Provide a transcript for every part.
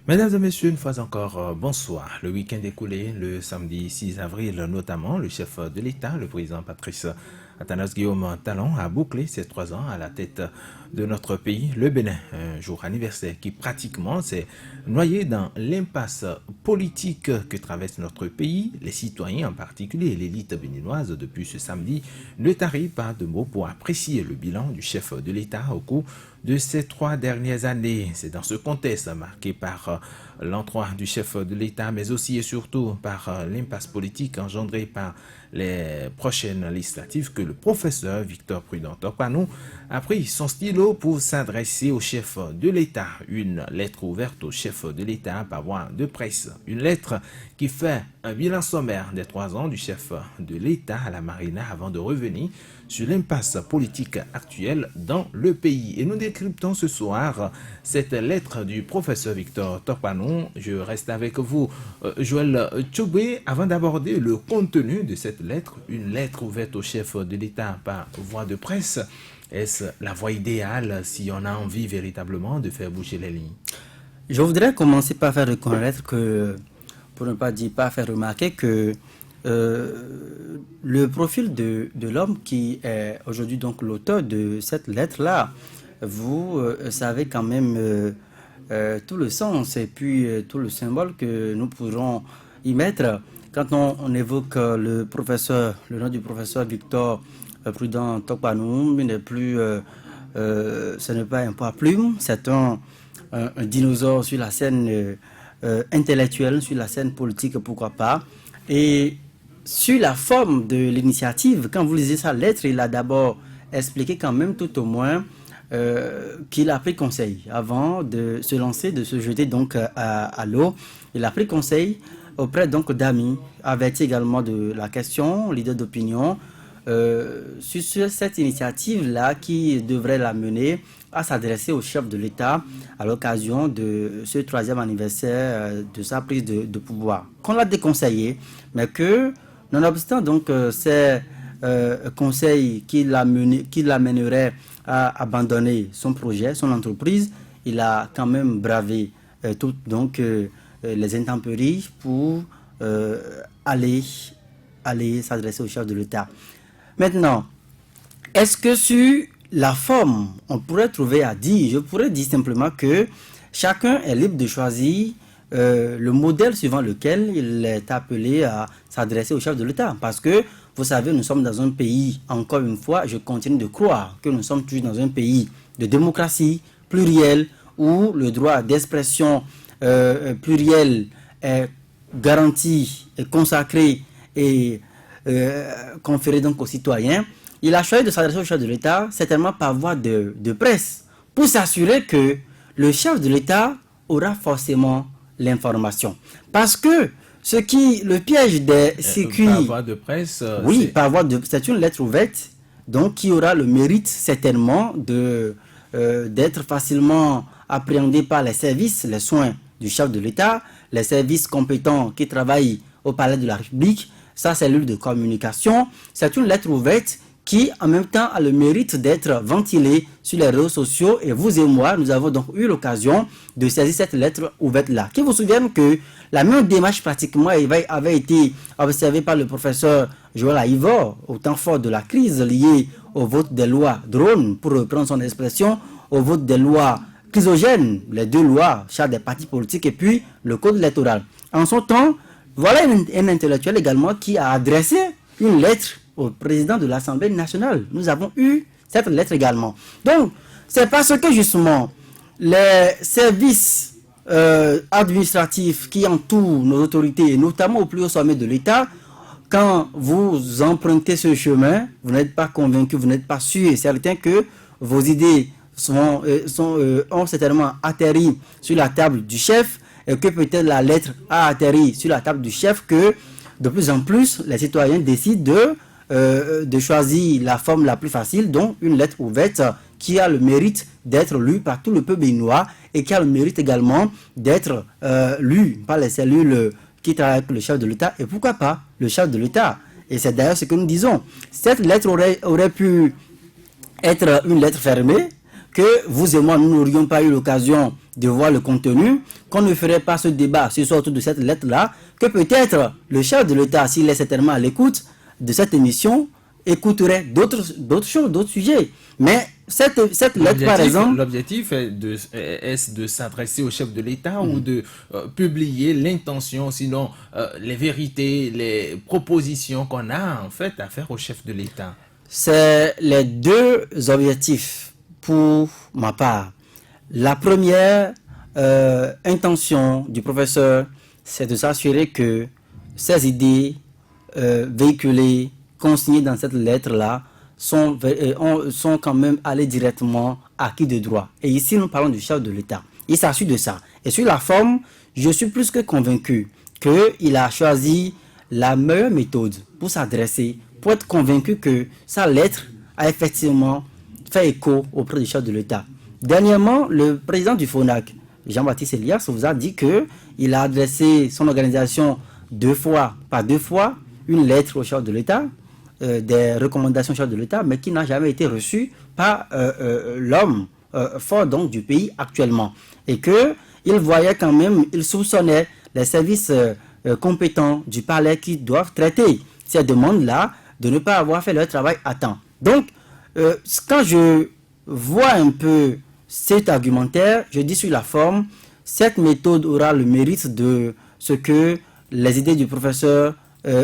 Mesdames et messieurs, une fois encore, bonsoir. Le week-end écoulé, le samedi 6 avril notamment, le chef de l'État, le président Patrice Athanas Guillaume Talon, a bouclé ses 3 ans à la tête de notre pays, le Bénin. Un jour anniversaire qui pratiquement s'est noyé dans l'impasse politique que traverse notre pays. Les citoyens, en particulier l'élite béninoise, depuis ce samedi, ne tarient pas de mots pour apprécier le bilan du chef de l'État au cours de ces 3 dernières années. C'est dans ce contexte marqué par l'entroi du chef de l'État, mais aussi et surtout par l'impasse politique engendrée par les prochaines législatives que le professeur Victor Prudent Tokpanou a pris son stylo pour s'adresser au chef de l'État. Une lettre ouverte au chef de l'État par voie de presse. Une lettre qui fait un bilan sommaire des 3 ans du chef de l'État à la Marina avant de revenir sur l'impasse politique actuelle dans le pays. Et nous décryptons ce soir cette lettre du professeur Victor Tokpanou. Je reste avec vous, Joël Tchoubé, avant d'aborder le contenu de cette lettre. Une lettre ouverte au chef de l'État par voie de presse. Est-ce la voie idéale si on a envie véritablement de faire bouger les lignes? Je voudrais commencer par faire reconnaître que, pour ne pas dire pas faire remarquer que le profil de l'homme qui est aujourd'hui donc l'auteur de cette lettre-là, vous savez quand même tout le sens et puis tout le symbole que nous pourrons y mettre quand on évoque le nom du professeur Victor Prudent Tokpanou. Il n'est plus, ce n'est pas un poids plume, c'est un dinosaure sur la scène intellectuelle, sur la scène politique, pourquoi pas. Et sur la forme de l'initiative, quand vous lisez sa lettre, il a d'abord expliqué quand même tout au moins qu'il a pris conseil avant de se lancer, de se jeter donc à l'eau. Il a pris conseil auprès donc d'amis, averti également de la question, leader d'opinion, sur cette initiative-là qui devrait l'amener à s'adresser au chef de l'État à l'occasion de ce 3e anniversaire de sa prise de pouvoir. Qu'on l'a déconseillé, mais que, nonobstant donc ces conseils qui l'amèneraient à abandonner son projet, son entreprise, il a quand même bravé les intempéries pour aller s'adresser au chef de l'État. Maintenant, est-ce que sur la forme, on pourrait trouver à dire, je pourrais dire simplement que chacun est libre de choisir le modèle suivant lequel il est appelé à s'adresser au chef de l'État. Parce que, vous savez, nous sommes dans un pays, encore une fois, je continue de croire que nous sommes toujours dans un pays de démocratie plurielle, où le droit d'expression pluriel est garanti, est consacré et conféré donc aux citoyens. Il a choisi de s'adresser au chef de l'État, certainement par voie de presse, pour s'assurer que le chef de l'État aura forcément l'information. Parce que le piège des circuits... Par voie de presse... oui, par voie de... C'est une lettre ouverte, donc qui aura le mérite certainement d'être facilement appréhendée par les services, les soins du chef de l'État, les services compétents qui travaillent au Palais de la République, sa cellule de communication. C'est une lettre ouverte qui, en même temps, a le mérite d'être ventilée sur les réseaux sociaux. Et vous et moi, nous avons donc eu l'occasion de saisir cette lettre ouverte-là. Qui vous souviennent que la même démarche, pratiquement, avait été observée par le professeur Joël Aïvor au temps fort de la crise liée au vote des lois drones, pour reprendre son expression, au vote des lois chrysogènes, les 2 lois, charte des partis politiques et puis le code électoral. En son temps, voilà un intellectuel également qui a adressé une lettre au président de l'Assemblée nationale. Nous avons eu cette lettre également. Donc, c'est parce que justement, les services administratifs qui entourent nos autorités, notamment au plus haut sommet de l'État, quand vous empruntez ce chemin, vous n'êtes pas convaincu, vous n'êtes pas sûr et certain que vos idées ont certainement atterri sur la table du chef, et que peut-être la lettre a atterri sur la table du chef, que de plus en plus, les citoyens décident de choisir la forme la plus facile, donc une lettre ouverte qui a le mérite d'être lue par tout le peuple béninois et qui a le mérite également d'être lue par les cellules qui travaillent avec le chef de l'État et pourquoi pas le chef de l'État. Et c'est d'ailleurs ce que nous disons. Cette lettre aurait pu être une lettre fermée que vous et moi, nous n'aurions pas eu l'occasion de voir le contenu, qu'on ne ferait pas ce débat ce soir autour de cette lettre-là, que peut-être le chef de l'État, s'il est certainement à l'écoute de cette émission, écouterait d'autres choses, d'autres sujets. Mais cette lettre, par exemple... L'objectif est de s'adresser au chef de l'État ou de publier l'intention, sinon les vérités, les propositions qu'on a en fait à faire au chef de l'État. C'est les deux objectifs pour ma part. La première intention du professeur, c'est de s'assurer que ces idées véhiculées, consignées dans cette lettre-là, sont quand même allées directement à qui de droit. Et ici, nous parlons du chef de l'État. Il s'assure de ça. Et sur la forme, je suis plus que convaincu qu'il a choisi la meilleure méthode pour s'adresser, pour être convaincu que sa lettre a effectivement fait écho auprès du chef de l'État. Dernièrement, le président du FONAC, Jean-Baptiste Elias, vous a dit qu'il a adressé son organisation par deux fois, une lettre au chef de l'État, des recommandations au chef de l'État, mais qui n'a jamais été reçue par l'homme fort donc, du pays actuellement. Et qu'il voyait quand même, il soupçonnait les services compétents du palais qui doivent traiter ces demandes-là de ne pas avoir fait leur travail à temps. Donc, quand je vois un peu cet argumentaire, je dis sur la forme, cette méthode aura le mérite de ce que les idées du professeur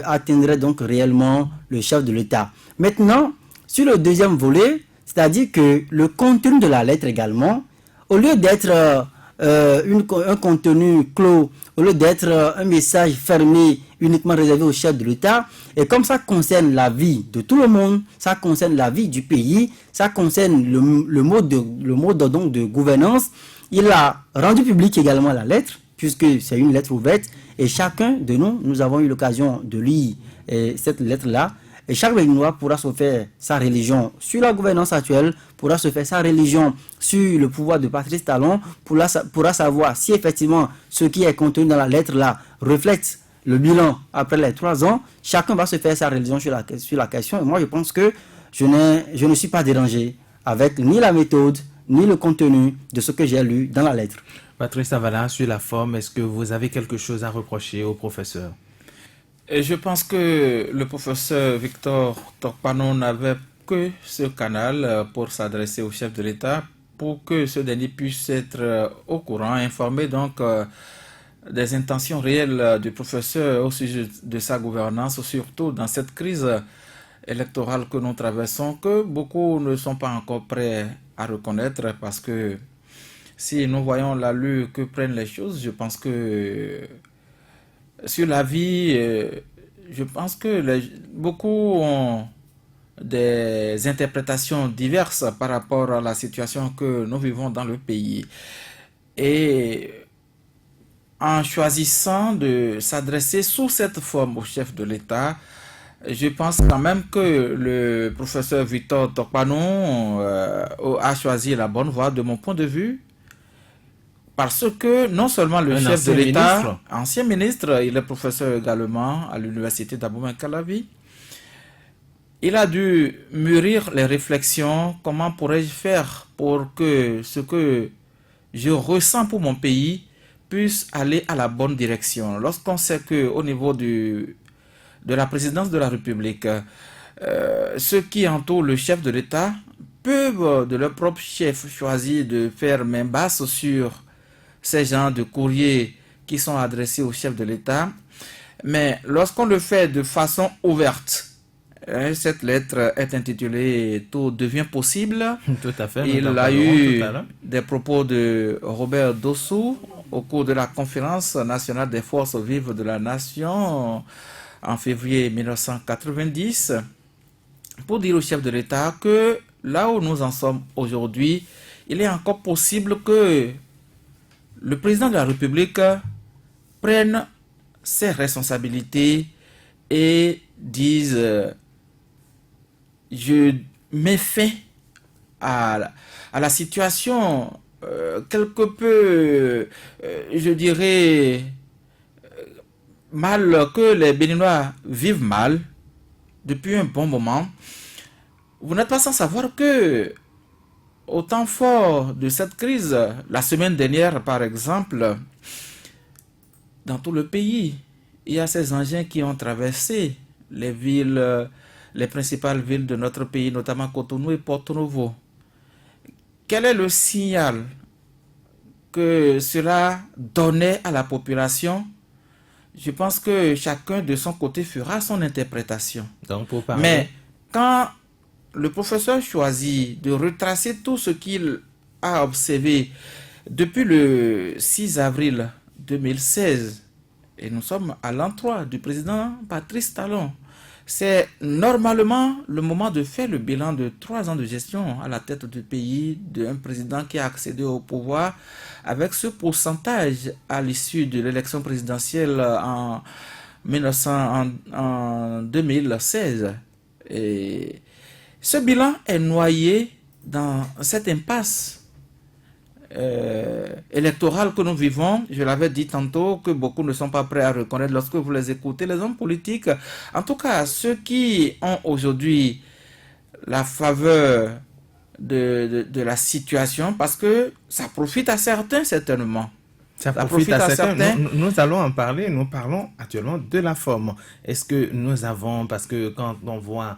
atteindraient donc réellement le chef de l'État. Maintenant, sur le deuxième volet, c'est-à-dire que le contenu de la lettre également, au lieu d'être un contenu clos, au lieu d'être un message fermé uniquement réservé au chef de l'État, et comme ça concerne la vie de tout le monde, ça concerne la vie du pays, ça concerne le mode donc de gouvernance, il a rendu public également la lettre, puisque c'est une lettre ouverte, et chacun de nous avons eu l'occasion de lire cette lettre-là, et chaque Béninois pourra se faire sa religion sur la gouvernance actuelle, pourra se faire sa religion sur le pouvoir de Patrice Talon, pourra savoir si effectivement ce qui est contenu dans la lettre-là reflète le bilan après les 3 ans. Chacun va se faire sa religion sur la question. Et moi, je pense que je ne suis pas dérangé avec ni la méthode, ni le contenu de ce que j'ai lu dans la lettre. Patrice Avala, sur la forme, est-ce que vous avez quelque chose à reprocher au professeur? Et je pense que le professeur Victor Tokpanon n'avait que ce canal pour s'adresser au chef de l'État, pour que ce dernier puisse être au courant, informé donc des intentions réelles du professeur au sujet de sa gouvernance, surtout dans cette crise électorale que nous traversons, que beaucoup ne sont pas encore prêts à reconnaître, parce que si nous voyons l'allure que prennent les choses, je pense que sur la vie, je pense que beaucoup ont des interprétations diverses par rapport à la situation que nous vivons dans le pays. Et en choisissant de s'adresser sous cette forme au chef de l'État, je pense quand même que le professeur Victor Tokpanon a choisi la bonne voie de mon point de vue. Parce que non seulement le chef de l'État, ancien ministre, il est professeur également à l'université d'Abomey-Calavi, il a dû mûrir les réflexions, comment pourrais-je faire pour que ce que je ressens pour mon pays puisse aller à la bonne direction. Lorsqu'on sait qu'au niveau de la présidence de la République, ceux qui entourent le chef de l'État peuvent de leur propre chef choisir de faire main basse sur ces genres de courriers qui sont adressés au chef de l'État. Mais lorsqu'on le fait de façon ouverte, cette lettre est intitulée « Tout devient possible ». Tout à fait. Il a eu des propos de Robert Dossou au cours de la conférence nationale des forces vives de la nation en février 1990 pour dire au chef de l'État que là où nous en sommes aujourd'hui, il est encore possible que le président de la République prenne ses responsabilités et dise je mets fin à la situation quelque peu, je dirais, mal, que les Béninois vivent mal depuis un bon moment. Vous n'êtes pas sans savoir que au temps fort de cette crise, la semaine dernière par exemple, dans tout le pays, il y a ces engins qui ont traversé les villes, les principales villes de notre pays, notamment Cotonou et Porto-Novo. Quel est le signal que cela donnait à la population? Je pense que chacun de son côté fera son interprétation. Donc, pour parler... Mais quand le professeur choisit de retracer tout ce qu'il a observé depuis le 6 avril 2016, et nous sommes à l'an 3 du président Patrice Talon, c'est normalement le moment de faire le bilan de 3 ans de gestion à la tête du pays, d'un président qui a accédé au pouvoir avec ce pourcentage à l'issue de l'élection présidentielle en 2016. Et ce bilan est noyé dans cette impasse électorale que nous vivons. Je l'avais dit tantôt que beaucoup ne sont pas prêts à reconnaître lorsque vous les écoutez, les hommes politiques, en tout cas ceux qui ont aujourd'hui la faveur de la situation, parce que ça profite à certains certainement. Ça profite à certains. Nous allons en parler. Nous parlons actuellement de la forme. Est-ce que nous avons, parce que quand on voit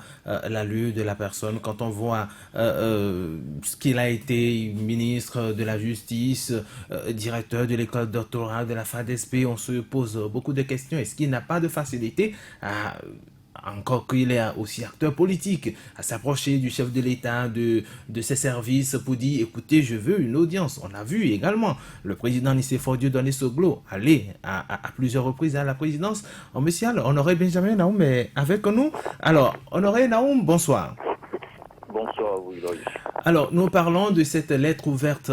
l'allure de la personne, quand on voit ce qu'il a été ministre de la Justice, directeur de l'école doctorale de la FADESP, on se pose beaucoup de questions. Est-ce qu'il n'a pas de facilité à... Encore qu'il est aussi acteur politique, à s'approcher du chef de l'État, de ses services pour dire, écoutez, je veux une audience. On a vu également le président Nicéphore Dieudonné Soglo aller à plusieurs reprises à la présidence. Monsieur Honoré Benjamin Naoum est avec nous. Alors, Honoré Naoum, bonsoir. Bonsoir, oui, Loïs. Alors, nous parlons de cette lettre ouverte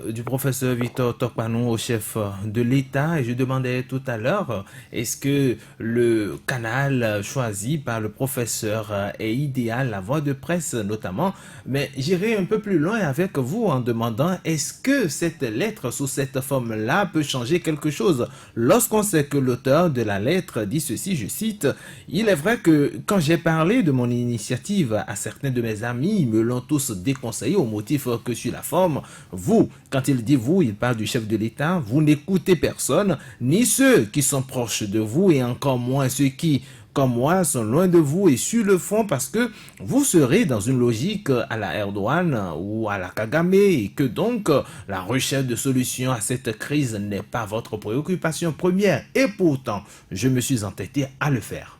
du professeur Victor Tokpanou au chef de l'État, et je demandais tout à l'heure, est-ce que le canal choisi par le professeur est idéal, la voie de presse notamment, mais j'irai un peu plus loin avec vous en demandant, est-ce que cette lettre sous cette forme-là peut changer quelque chose? Lorsqu'on sait que l'auteur de la lettre dit ceci, je cite, « Il est vrai que quand j'ai parlé de mon initiative à certains de mes amis, ils me l'ont tous déconseillé au motif que sur la forme, vous, quand il dit vous, il parle du chef de l'État, vous n'écoutez personne, ni ceux qui sont proches de vous et encore moins ceux qui, comme moi, sont loin de vous et sur le fond parce que vous serez dans une logique à la Erdogan ou à la Kagame et que donc la recherche de solutions à cette crise n'est pas votre préoccupation première et pourtant, je me suis entêté à le faire.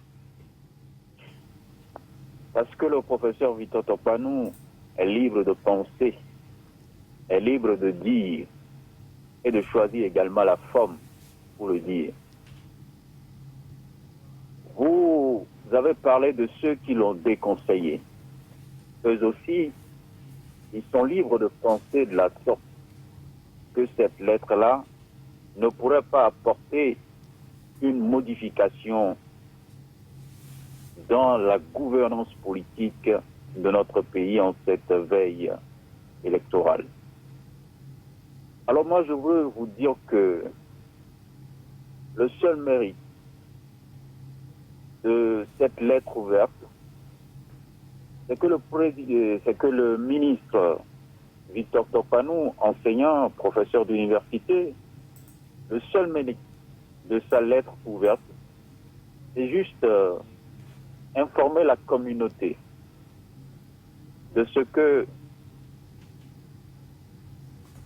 Parce que le professeur Victor Tokpanou est libre de penser, est libre de dire et de choisir également la forme pour le dire. Vous avez parlé de ceux qui l'ont déconseillé. Eux aussi, ils sont libres de penser de la sorte que cette lettre-là ne pourrait pas apporter une modification dans la gouvernance politique de notre pays en cette veille électorale. Alors moi, je veux vous dire que le seul mérite de cette lettre ouverte, c'est que le ministre Victor Tokpanou, enseignant, professeur d'université, le seul mérite de sa lettre ouverte, c'est juste informer la communauté de ce que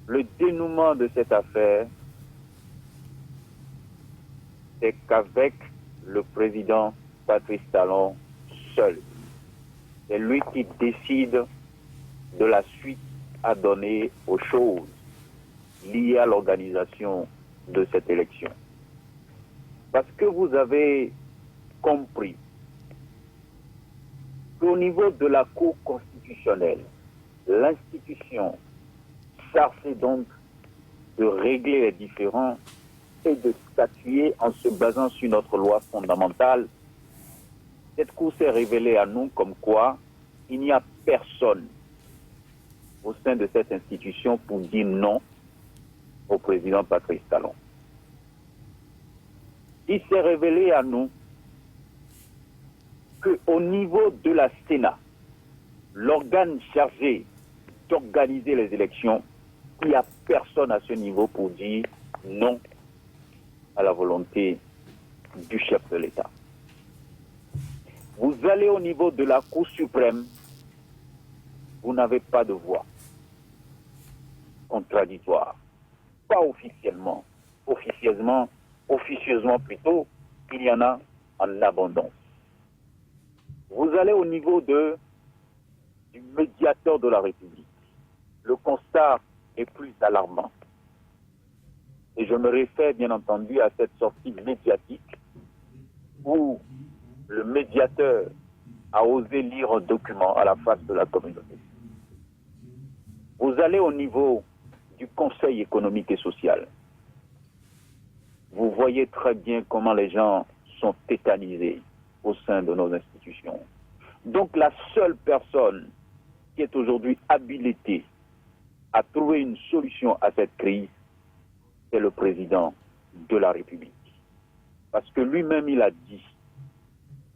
le dénouement de cette affaire, c'est qu'avec le président Patrice Talon seul, c'est lui qui décide de la suite à donner aux choses liées à l'organisation de cette élection. Parce que vous avez compris qu'au niveau de la Cour constitutionnelle, l'institution chargée donc de régler les différends et de statuer en se basant sur notre loi fondamentale, cette Cour s'est révélée à nous comme quoi il n'y a personne au sein de cette institution pour dire non au président Patrice Talon. Il s'est révélé à nous qu'au niveau de la Sénat, l'organe chargé d'organiser les élections, il n'y a personne à ce niveau pour dire non à la volonté du chef de l'État. Vous allez au niveau de la Cour suprême, vous n'avez pas de voix contradictoire. Pas officiellement. Officieusement plutôt, il y en a en abondance. Vous allez au niveau du médiateur de la République. Le constat est plus alarmant. Et je me réfère bien entendu à cette sortie médiatique où le médiateur a osé lire un document à la face de la communauté. Vous allez au niveau du Conseil économique et social. Vous voyez très bien comment les gens sont tétanisés au sein de nos institutions. Donc la seule personne qui est aujourd'hui habilitée à trouver une solution à cette crise, c'est le président de la République. Parce que lui-même, il a dit,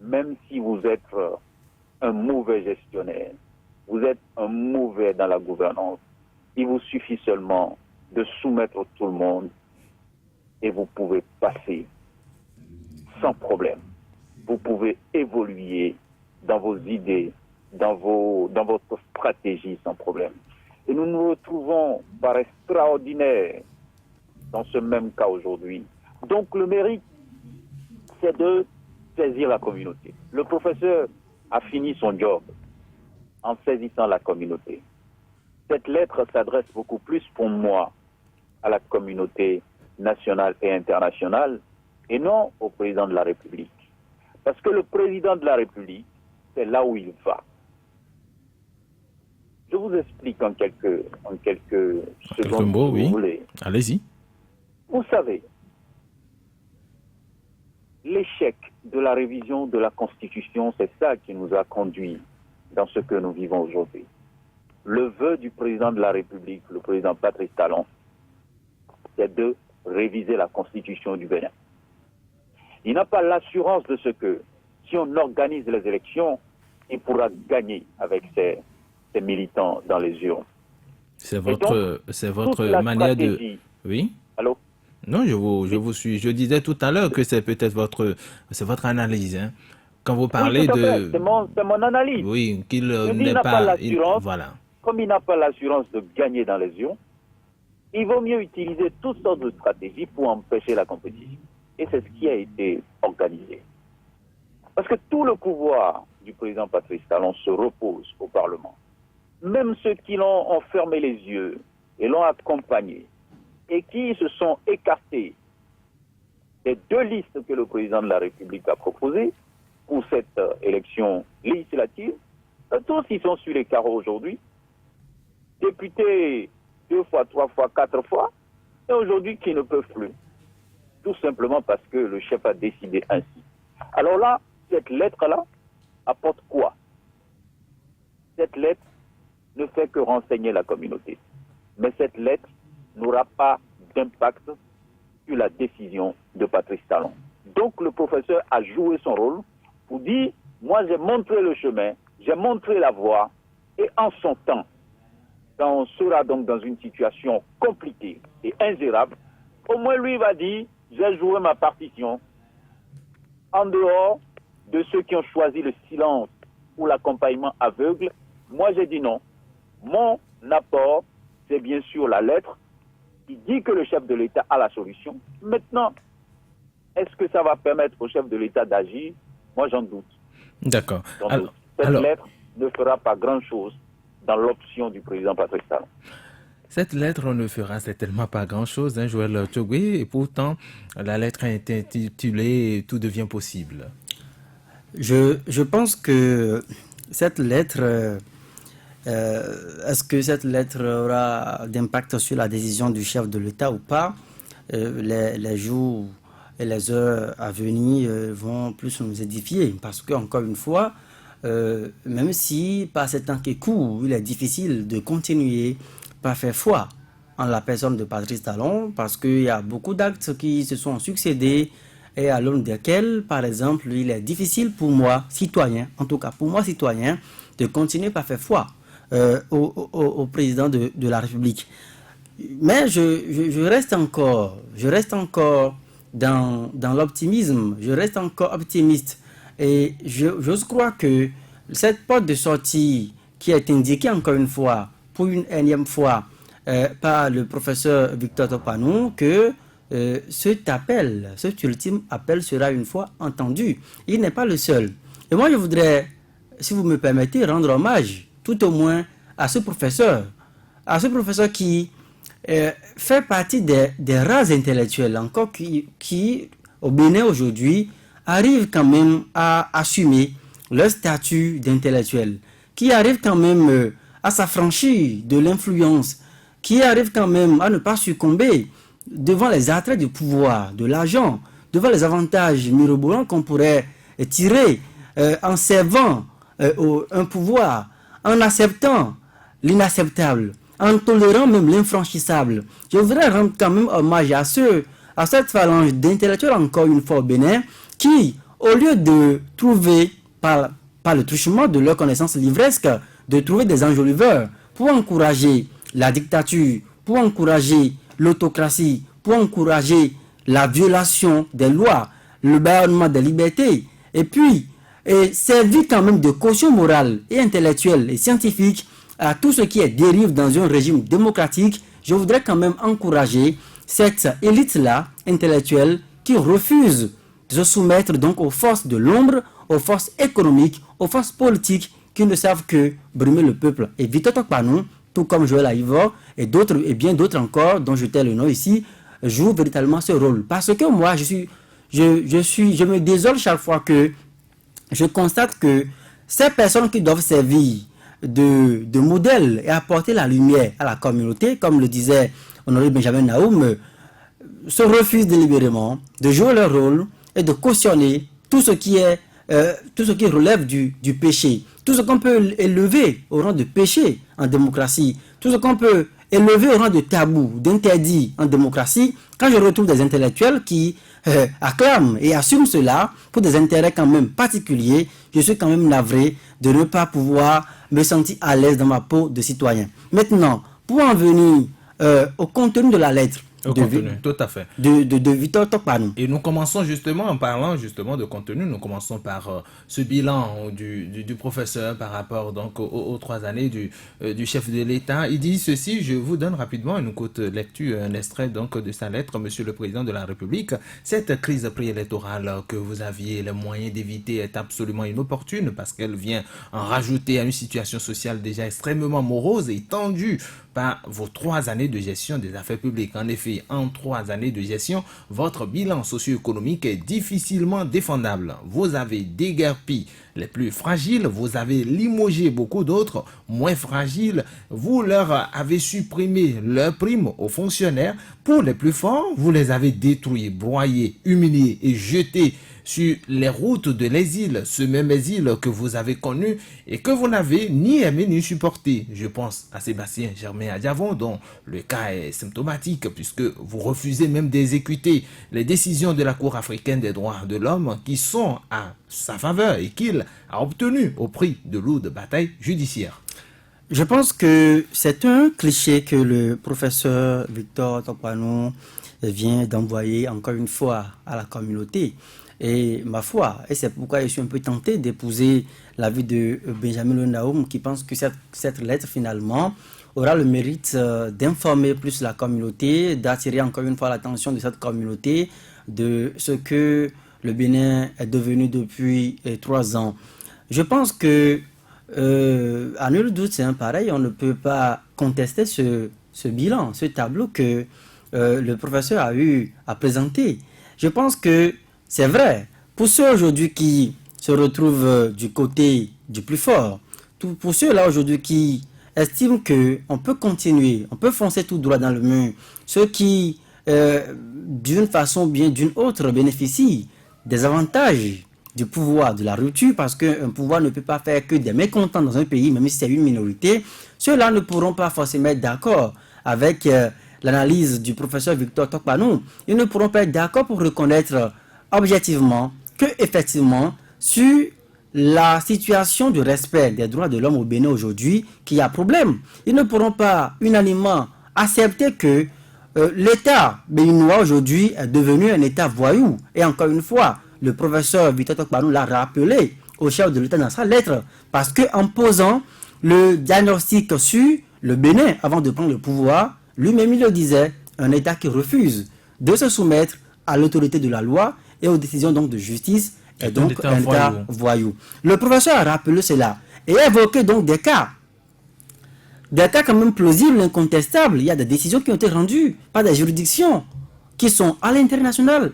même si vous êtes un mauvais gestionnaire, vous êtes un mauvais dans la gouvernance, il vous suffit seulement de soumettre tout le monde et vous pouvez passer sans problème. Vous pouvez évoluer dans vos idées, dans votre stratégie sans problème. Et nous nous retrouvons par extraordinaire dans ce même cas aujourd'hui. Donc le mérite, c'est de saisir la communauté. Le professeur a fini son job en saisissant la communauté. Cette lettre s'adresse beaucoup plus pour moi à la communauté nationale et internationale et non au président de la République. Parce que le président de la République, c'est là où il va. Je vous explique en quelques secondes, mots, si oui. vous voulez. Allez-y. Vous savez, l'échec de la révision de la Constitution, c'est ça qui nous a conduits dans ce que nous vivons aujourd'hui. Le vœu du président de la République, le président Patrice Talon, c'est de réviser la Constitution du Bénin. Il n'a pas l'assurance de ce que, si on organise les élections, il pourra gagner avec ses militants dans les urnes. C'est votre manière de... Oui. Allô? Non, je vous suis. Je disais tout à l'heure que c'est peut-être votre analyse. Hein. Quand vous parlez de... C'est mon analyse. Oui, qu'il n'est pas l'assurance. Voilà. Comme il n'a pas l'assurance de gagner dans les urnes, il vaut mieux utiliser toutes sortes de stratégies pour empêcher la compétition. Et c'est ce qui a été organisé. Parce que tout le pouvoir du président Patrice Talon se repose au Parlement. Même ceux qui ont fermé les yeux et l'ont accompagné et qui se sont écartés des deux listes que le président de la République a proposées pour cette élection législative, tous ils sont sur les carreaux aujourd'hui, députés 2 fois, 3 fois, 4 fois, et aujourd'hui qui ne peuvent plus. Tout simplement parce que le chef a décidé ainsi. Alors là, cette lettre-là apporte quoi? Cette lettre ne fait que renseigner la communauté. Mais cette lettre n'aura pas d'impact sur la décision de Patrice Talon. Donc le professeur a joué son rôle pour dire, moi j'ai montré le chemin, j'ai montré la voie, et en son temps, quand on sera donc dans une situation compliquée et ingérable, au moins lui va dire, j'ai joué ma partition en dehors de ceux qui ont choisi le silence ou l'accompagnement aveugle. Moi j'ai dit non. Mon apport, c'est bien sûr la lettre qui dit que le chef de l'État a la solution. Maintenant, est-ce que ça va permettre au chef de l'État d'agir? Moi j'en doute. D'accord. Cette lettre ne fera pas grand-chose dans l'option du président Patrice Talon. Cette lettre ne fera certainement pas grand-chose, hein, Joël Tchogwe, et pourtant, la lettre est intitulée « Tout devient possible ». Je pense que cette lettre, est-ce que cette lettre aura d'impact sur la décision du chef de l'État ou pas? Les jours et les heures à venir vont plus nous édifier, parce qu'encore une fois, même si par ces temps qui courent, il est difficile de continuer par faire foi en la personne de Patrice Talon, parce qu'il y a beaucoup d'actes qui se sont succédés et à l'aune desquels, par exemple, il est difficile pour moi, citoyen, en tout cas pour moi, citoyen, de continuer par faire foi. au président de la République. Mais je reste encore dans l'optimisme, je reste encore optimiste. Et j'ose croire que cette porte de sortie qui est indiquée encore une fois, pour une énième fois, par le professeur Victor Tokpanou, que cet ultime appel sera une fois entendu. Il n'est pas le seul. Et moi, je voudrais, si vous me permettez, rendre hommage, tout au moins, à ce professeur qui fait partie des rares intellectuels encore qui, au Bénin aujourd'hui, arrivent quand même à assumer leur statut d'intellectuel, qui arrivent quand même à s'affranchir de l'influence, qui arrivent quand même à ne pas succomber devant les attraits du pouvoir, de l'argent, devant les avantages mirobolants qu'on pourrait tirer en servant un pouvoir, en acceptant l'inacceptable, en tolérant même l'infranchissable. Je voudrais rendre quand même hommage à cette phalange d'intellectuels, encore une fois au Bénin, qui, au lieu de trouver, par le truchement de leur connaissance livresque, de trouver des enjoliveurs pour encourager la dictature, pour encourager l'autocratie, pour encourager la violation des lois, le bâillonnement des libertés, et puis servir quand même de caution morale et intellectuelle et scientifique à tout ce qui est dérive dans un régime démocratique. Je voudrais quand même encourager cette élite-là intellectuelle qui refuse de se soumettre donc aux forces de l'ombre, aux forces économiques, aux forces politiques qui ne savent que brimer le peuple. Et Victor Tokpanou, tout comme Joël Aïvor et d'autres, et bien d'autres encore, dont je tais le nom ici, jouent véritablement ce rôle. Parce que moi, je me désole chaque fois que je constate que ces personnes qui doivent servir de modèle et apporter la lumière à la communauté, comme le disait Honoré Benjamin Naoum, se refusent délibérément de jouer leur rôle et de cautionner tout ce qui relève du péché, tout ce qu'on peut élever au rang de péché en démocratie, tout ce qu'on peut élever au rang de tabou, d'interdit en démocratie. Quand je retrouve des intellectuels qui acclament et assument cela pour des intérêts quand même particuliers, je suis quand même navré de ne pas pouvoir me sentir à l'aise dans ma peau de citoyen. Maintenant, pour en venir au contenu de la lettre, tout à fait. De Victor Tokpanou. Et nous commençons justement en parlant justement de contenu. Nous commençons par ce bilan du professeur par rapport donc aux 3 années du chef de l'État. Il dit ceci, je vous donne rapidement une courte lecture, un extrait donc de sa lettre, Monsieur le Président de la République. Cette crise préélectorale que vous aviez les moyens d'éviter est absolument inopportune parce qu'elle vient en rajouter à une situation sociale déjà extrêmement morose et tendue par vos 3 années de gestion des affaires publiques. En effet, en 3 années de gestion, votre bilan socio-économique est difficilement défendable. Vous avez déguerpi les plus fragiles, vous avez limogé beaucoup d'autres moins fragiles, vous leur avez supprimé leurs primes aux fonctionnaires. Pour les plus forts, vous les avez détruits, broyés, humiliés et jetés sur les routes de l'exil, ce même exil que vous avez connu et que vous n'avez ni aimé ni supporté. Je pense à Sébastien Germain Adjavon, dont le cas est symptomatique puisque vous refusez même d'exécuter les décisions de la Cour africaine des droits de l'homme qui sont à sa faveur et qu'il a obtenu au prix de lourdes batailles judiciaires. Je pense que c'est un cliché que le professeur Victor Tokpanou vient d'envoyer encore une fois à la communauté. Et ma foi, et c'est pourquoi je suis un peu tenté d'épouser l'avis de Benjamin Naoum qui pense que cette lettre finalement aura le mérite d'informer plus la communauté, d'attirer encore une fois l'attention de cette communauté de ce que le Bénin est devenu depuis 3 ans. Je pense que à nul doute c'est un pareil, on ne peut pas contester ce bilan, ce tableau que le professeur a eu à présenter. Je pense que c'est vrai, pour ceux aujourd'hui qui se retrouvent du côté du plus fort, pour ceux-là aujourd'hui qui estiment qu'on peut continuer, on peut foncer tout droit dans le mur, ceux qui, d'une façon ou bien d'une autre, bénéficient des avantages du pouvoir, de la rupture, parce qu'un pouvoir ne peut pas faire que des mécontents dans un pays, même si c'est une minorité, ceux-là ne pourront pas forcément être d'accord avec l'analyse du professeur Victor Tokpanou. Ils ne pourront pas être d'accord pour reconnaître objectivement que effectivement sur la situation de respect des droits de l'homme au Bénin aujourd'hui qu'il y a problème. Ils ne pourront pas unanimement accepter que l'État béninois aujourd'hui est devenu un État voyou. Et encore une fois, le professeur Victor Tokpanou l'a rappelé au chef de l'État dans sa lettre, parce qu'en posant le diagnostic sur le Bénin avant de prendre le pouvoir, lui-même il le disait, un État qui refuse de se soumettre à l'autorité de la loi et aux décisions donc de justice est donc un État voyou. Le professeur a rappelé cela et a évoqué donc des cas quand même plausibles, incontestables. Il y a des décisions qui ont été rendues par des juridictions qui sont à l'international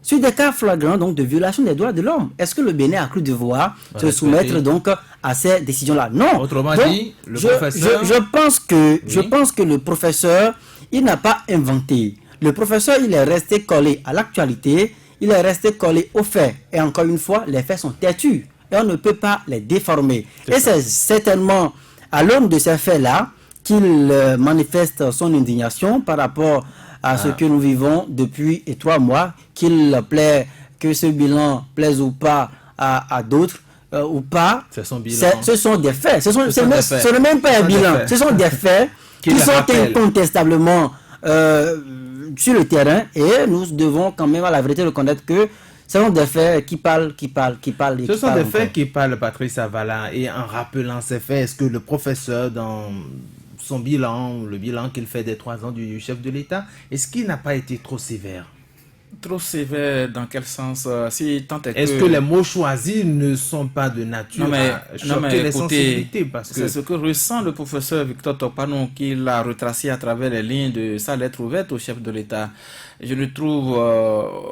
sur des cas flagrants donc de violation des droits de l'homme. Est-ce que le Bénin a cru devoir se soumettre donc à ces décisions-là? Non. Autrement donc, dit, le professeur... je pense que le professeur, il n'a pas inventé. Le professeur, il est resté collé à l'actualité, il est resté collé aux faits. Et encore une fois, les faits sont têtus et on ne peut pas les déformer. Et c'est certainement à l'aune de ces faits-là qu'il manifeste son indignation par rapport à ce que nous vivons depuis 3 mois, qu'il plaît que ce bilan plaise ou pas à d'autres ou pas. C'est son bilan. Ce sont des faits. Ce n'est même pas un bilan. Ce sont des faits qui sont incontestablement sur le terrain et nous devons quand même à la vérité reconnaître que ce sont des faits qui parlent. Ce sont des faits qui parlent, Patrice Avala. Et en rappelant ces faits, est-ce que le professeur, dans son bilan, le bilan qu'il fait des 3 ans du chef de l'État, est-ce qu'il n'a pas été trop sévère? Trop sévère dans quel sens? Est-ce que les mots choisis ne sont pas de nature à choquer les sensibilités? C'est ce que ressent le professeur Victor Tokpanou, qu'il a retracé à travers les lignes de sa lettre ouverte au chef de l'État. Je ne trouve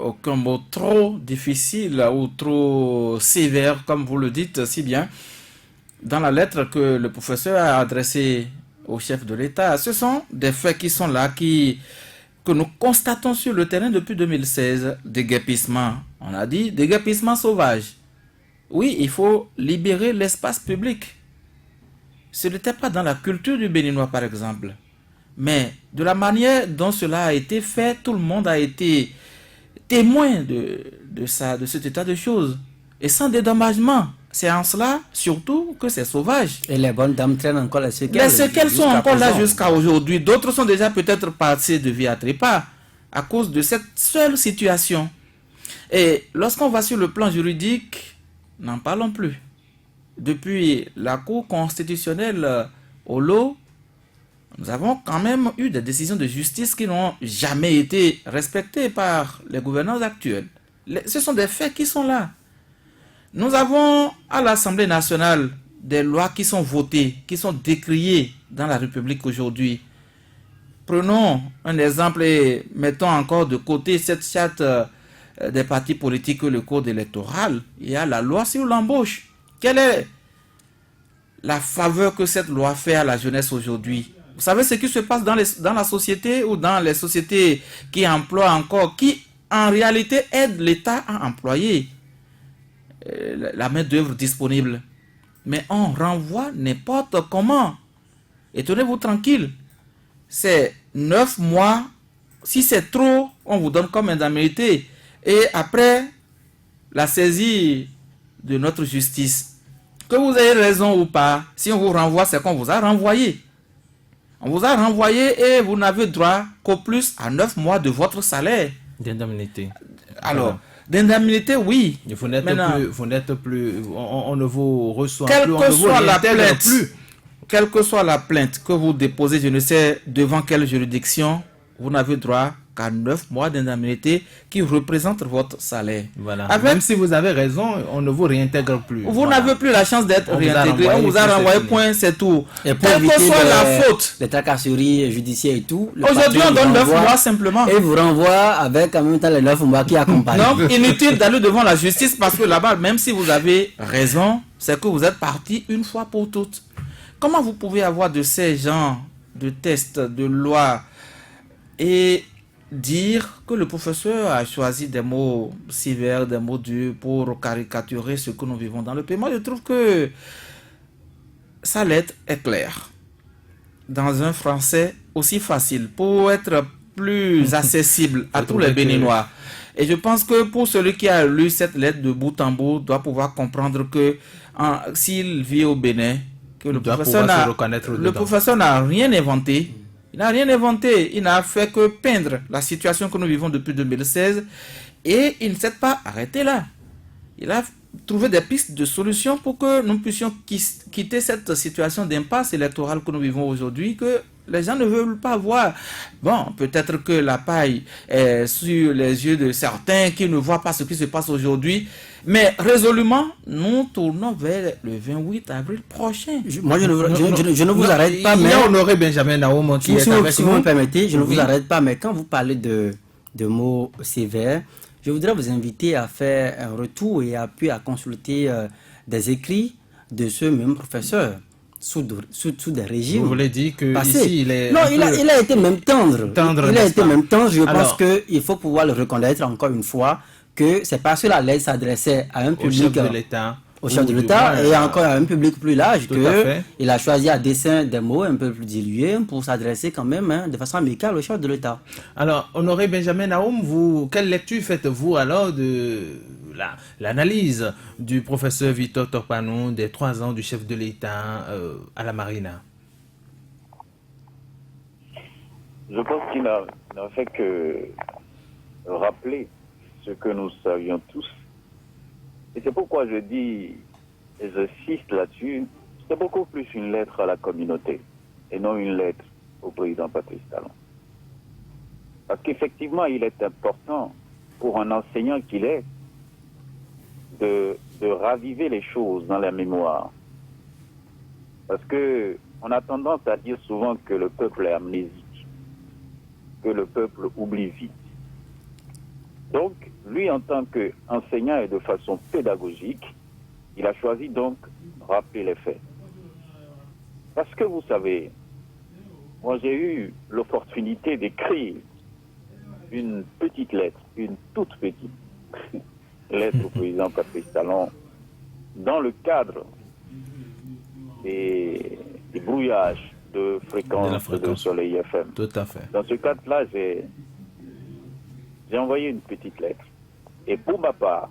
aucun mot trop difficile ou trop sévère, comme vous le dites si bien, dans la lettre que le professeur a adressée au chef de l'État. Ce sont des faits qui sont là, que nous constatons sur le terrain depuis 2016. Des guépissements, on a dit, des guépissements sauvages. Oui, il faut libérer l'espace public. Ce n'était pas dans la culture du Béninois, par exemple. Mais de la manière dont cela a été fait, tout le monde a été témoin de cet état de choses. Et sans dédommagement. C'est en cela, surtout, que c'est sauvage. Et les bonnes dames traînent encore les séquelles. Les séquelles sont encore là jusqu'à aujourd'hui. D'autres sont déjà peut-être passés de vie à trépas à cause de cette seule situation. Et lorsqu'on va sur le plan juridique, n'en parlons plus. Depuis la Cour constitutionnelle au lot, nous avons quand même eu des décisions de justice qui n'ont jamais été respectées par les gouvernants actuels. Ce sont des faits qui sont là. Nous avons à l'Assemblée nationale des lois qui sont votées, qui sont décriées dans la République aujourd'hui. Prenons un exemple et mettons encore de côté cette chatte des partis politiques et le code électoral. Il y a la loi sur l'embauche. Quelle est la faveur que cette loi fait à la jeunesse aujourd'hui? Vous savez ce qui se passe dans la société ou dans les sociétés qui emploient encore, qui en réalité aident l'État à employer la main-d'œuvre disponible. Mais on renvoie n'importe comment. Et tenez-vous tranquille. C'est 9 mois. Si c'est trop, on vous donne comme indemnité. Et après, la saisie de notre justice. Que vous ayez raison ou pas, si on vous renvoie, c'est qu'on vous a renvoyé. On vous a renvoyé et vous n'avez droit qu'au plus à 9 mois de votre salaire. D'indemnité. Alors, d'indemnité, oui. Vous n'êtes plus, on ne vous reçoit plus, on ne vous réintègre plus. Quelle que soit la plainte que vous déposez, je ne sais devant quelle juridiction, vous n'avez droit qu'à 9 mois d'indemnité qui représentent votre salaire. Voilà. Même si vous avez raison, on ne vous réintègre plus. Vous n'avez plus la chance d'être réintégré. On vous a renvoyé, point, c'est tout. Et pour quelle que soit la faute, les tracasseries judiciaires et tout. Aujourd'hui, on donne 9 mois simplement. Et vous renvoie avec en même temps les 9 mois qui accompagnent. Non, inutile d'aller devant la justice parce que là-bas, même si vous avez raison, c'est que vous êtes parti une fois pour toutes. Comment vous pouvez avoir de ces genres de tests, de lois et dire que le professeur a choisi des mots sévères, des mots durs pour caricaturer ce que nous vivons dans le pays? Moi, je trouve que sa lettre est claire, dans un français aussi facile, pour être plus accessible à tous les trouvez que- Béninois. Et je pense que pour celui qui a lu cette lettre de bout en bout, doit pouvoir comprendre que s'il vit au Bénin, que Il doit pouvoir se reconnaître le dedans. professeur n'a rien inventé. Il n'a rien inventé. Il n'a fait que peindre la situation que nous vivons depuis 2016. Et il ne s'est pas arrêté là. Il a trouvé des pistes de solutions pour que nous puissions quitter cette situation d'impasse électorale que nous vivons aujourd'hui, que les gens ne veulent pas voir. Bon, peut-être que la paille est sur les yeux de certains qui ne voient pas ce qui se passe aujourd'hui, mais résolument, nous tournons vers le 28 avril prochain. Je ne vous arrête pas, Il y mais... a Honoré Benjamin Naoum qui est avec Si vous me nous. permettez, je ne Oui. vous arrête pas, mais quand vous parlez de mots sévères, je voudrais vous inviter à faire un retour et puis à consulter des écrits de ce même professeur sous des régimes. Vous voulez dire que passés. ici il est Non, un il peu- a été même tendre. Tendre, Il a n'est-ce été pas? même tendre. Je Alors- pense qu'il faut pouvoir le reconnaître encore une fois que c'est parce que la lettre s'adressait à un au public, chef de l'État. au chef de ou l'État du et moins, encore à un public plus large Tout à fait. qu'il a choisi à dessein des mots un peu plus dilués pour s'adresser quand même de façon amicale au chef de l'État. Alors, Honoré Benjamin Naoum, quelle lecture faites-vous alors de l'analyse du professeur Victor Tokpanou des 3 ans du chef de l'État à la Marina? Je pense qu'il n'a fait que rappeler ce que nous savions tous. Et c'est pourquoi je dis, et j'insiste là-dessus, c'est beaucoup plus une lettre à la communauté et non une lettre au président Patrice Talon. Parce qu'effectivement, il est important pour un enseignant qu'il est de raviver les choses dans la mémoire. Parce que on a tendance à dire souvent que le peuple est amnésique, que le peuple oublie vite. Donc, lui, en tant qu'enseignant et de façon pédagogique, il a choisi donc de rappeler les faits. Parce que vous savez, moi j'ai eu l'opportunité d'écrire une petite lettre, une toute petite lettre au président Patrice Talon, dans le cadre des brouillages de fréquence de Soleil FM. Tout à fait. Dans ce cadre-là, j'ai envoyé une petite lettre. Et pour ma part,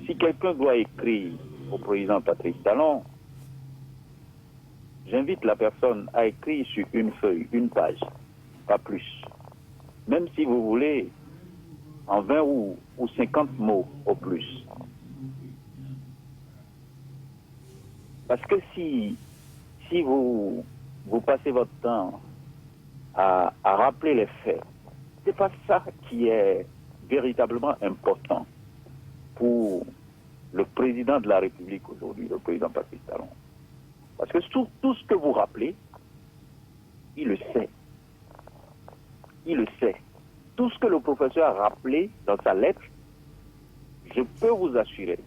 si quelqu'un doit écrire au président Patrice Talon, j'invite la personne à écrire sur une feuille, une page, pas plus. Même si vous voulez, en 20 ou 50 mots au plus. Parce que si vous passez votre temps à rappeler les faits, c'est pas ça qui est véritablement important pour le président de la République aujourd'hui, le président Patrice Talon. Parce que tout ce que vous rappelez, il le sait. Il le sait. Tout ce que le professeur a rappelé dans sa lettre, je peux vous assurer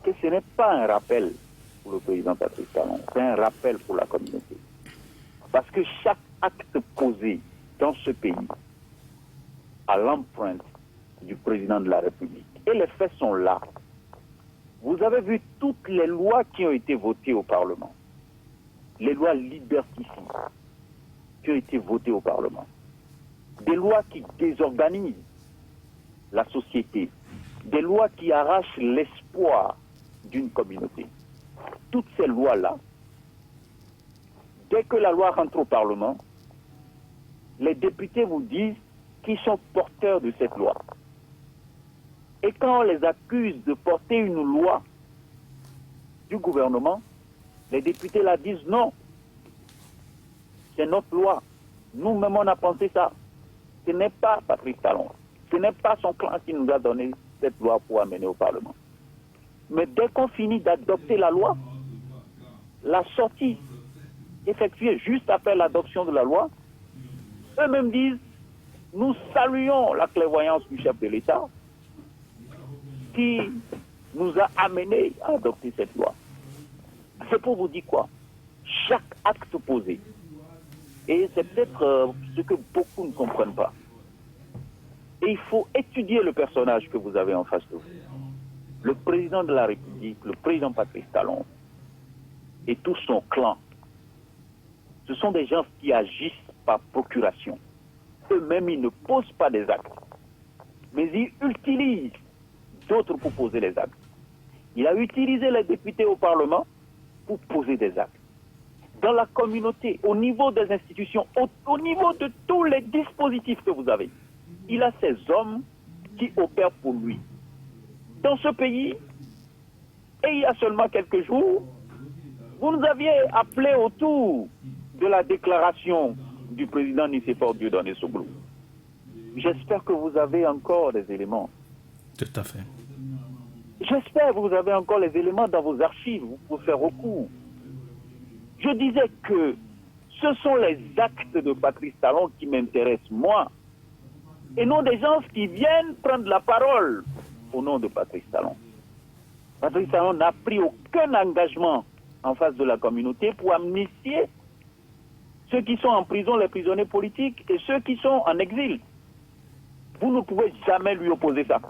que ce n'est pas un rappel pour le président Patrice Talon, c'est un rappel pour la communauté. Parce que chaque acte posé dans ce pays a l'empreinte du président de la République. Et les faits sont là. Vous avez vu toutes les lois qui ont été votées au Parlement. Les lois liberticides qui ont été votées au Parlement. Des lois qui désorganisent la société. Des lois qui arrachent l'espoir d'une communauté. Toutes ces lois-là, dès que la loi rentre au Parlement, les députés vous disent qu'ils sont porteurs de cette loi. Et quand on les accuse de porter une loi du gouvernement, les députés la disent non. C'est notre loi. Nous-mêmes, on a pensé ça. Ce n'est pas Patrice Talon. Ce n'est pas son clan qui nous a donné cette loi pour amener au Parlement. Mais dès qu'on finit d'adopter la loi, la sortie effectuée juste après l'adoption de la loi, eux-mêmes disent, nous saluons la clairvoyance du chef de l'État qui nous a amenés à adopter cette loi. C'est pour vous dire quoi? Chaque acte posé, et c'est peut-être ce que beaucoup ne comprennent pas, et il faut étudier le personnage que vous avez en face de vous. Le président de la République, le président Patrice Talon, et tout son clan, ce sont des gens qui agissent par procuration. Eux-mêmes, ils ne posent pas des actes, mais ils utilisent d'autres pour poser les actes. Il a utilisé les députés au Parlement pour poser des actes. Dans la communauté, au niveau des institutions, au niveau de tous les dispositifs que vous avez, il a ces hommes qui opèrent pour lui. Dans ce pays, et il y a seulement quelques jours, vous nous aviez appelé autour de la déclaration du président Nicéphore Dieudonné Soglou. J'espère que vous avez encore des éléments. Tout à fait. J'espère que vous avez encore les éléments dans vos archives pour faire recours. Je disais que ce sont les actes de Patrice Talon qui m'intéressent, moi, et non des gens qui viennent prendre la parole au nom de Patrice Talon. Patrice Talon n'a pris aucun engagement en face de la communauté pour amnistier ceux qui sont en prison, les prisonniers politiques, et ceux qui sont en exil. Vous ne pouvez jamais lui opposer ça.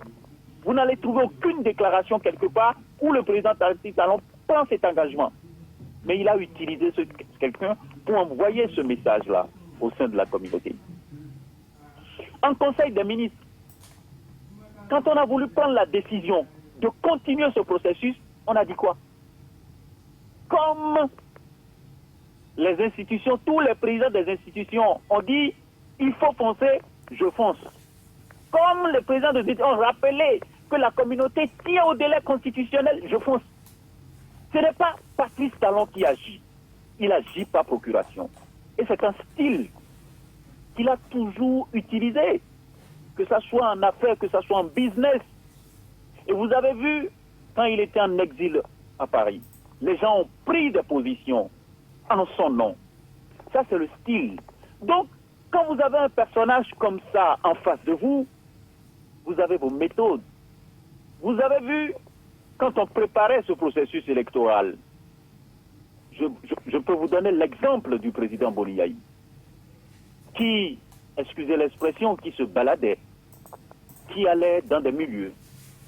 Vous n'allez trouver aucune déclaration quelque part où le président Patrice Talon prend cet engagement. Mais il a utilisé quelqu'un pour envoyer ce message-là au sein de la communauté. En Conseil des ministres, quand on a voulu prendre la décision de continuer ce processus, on a dit quoi? Comme les institutions, tous les présidents des institutions ont dit il faut foncer, je fonce. Comme les présidents des institutions ont rappelé que la communauté tient au délai constitutionnel, je fonce. Ce n'est pas Patrice Talon qui agit. Il agit par procuration. Et c'est un style qu'il a toujours utilisé, que ce soit en affaires, que ce soit en business. Et vous avez vu, quand il était en exil à Paris, les gens ont pris des positions en son nom. Ça, c'est le style. Donc, quand vous avez un personnage comme ça en face de vous, vous avez vos méthodes. Vous avez vu, quand on préparait ce processus électoral, je peux vous donner l'exemple du président Boliaï, qui, excusez l'expression, qui se baladait, qui allait dans des milieux,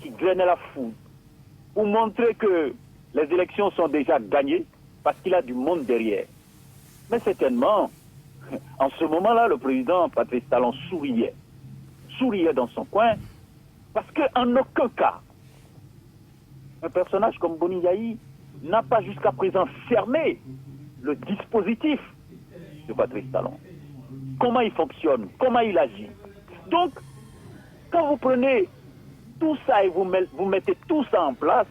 qui drainait la foule, pour montrer que les élections sont déjà gagnées, parce qu'il a du monde derrière. Mais certainement, en ce moment-là, le président Patrice Talon souriait dans son coin, parce qu'en aucun cas, un personnage comme Boni Yahi n'a pas jusqu'à présent fermé le dispositif de Patrice Talon. Comment il fonctionne, comment il agit. Donc, quand vous prenez tout ça et vous mettez tout ça en place,